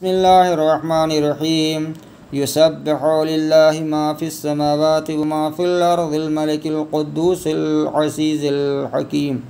بسم الله الرحمن الرحيم يسبح لله ما في السماوات وما في الأرض الملك القدوس العزيز الحكيم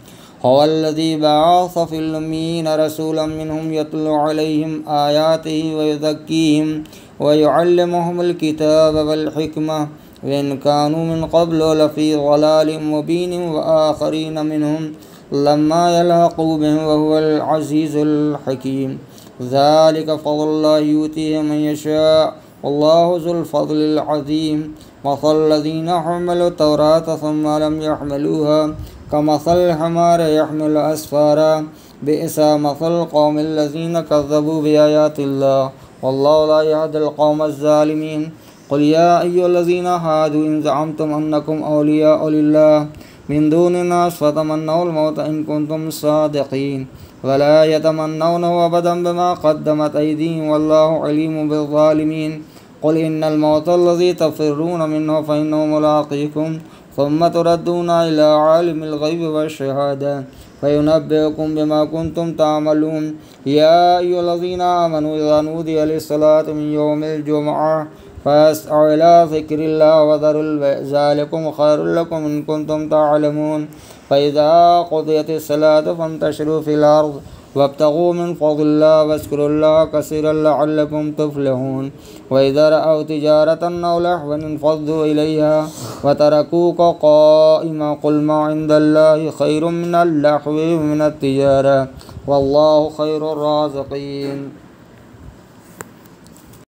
هو الذي بعث في الأميين رسولا منهم يتلو عليهم آياته ويزكيهم ويعلمهم الكتاب والحكمة وإن كانوا من قبل لفي ضلال مبين وآخرين منهم لما يلحقوا بهم وهو العزيز الحكيم ذلك فضل الله يؤتيه من يشاء والله ذو الفضل العظيم مثل الذين حملوا التوراة ثم لم يحملوها كمثل الحمار يحمل أسفارا بئس مثل القوم الذين كذبوا بآيات الله والله لا يهدي القوم الظالمين قل يا أيها الذين هادوا إن زعمتم أنكم أولياء لله من دون الناس فتمنوا الموت إن كنتم صادقين ولا يتمنونه أبدا بما قدمت أيديهم والله عليم بالظالمين قل إن الموت الذي تفرون منه فإنه ملاقيكم ثم تردون إلى عالم الغيب والشهادة فينبئكم بما كنتم تعملون يا أيها الذين آمنوا إذا نودي للصلاة من يوم الجمعة فاسعوا إلى ذكر الله وذروا البيع ذلكم خير لكم إن كنتم تعلمون فإذا قضيت الصلاة فانتشروا في الأرض وابتغوا من فضل الله واذكروا الله كثيرا لعلكم تفلحون وإذا رأوا تجارة أو لهوا انفضوا إليها وتركوك قائما قل ما عند الله خير من اللهو ومن التجارة والله خير الرازقين.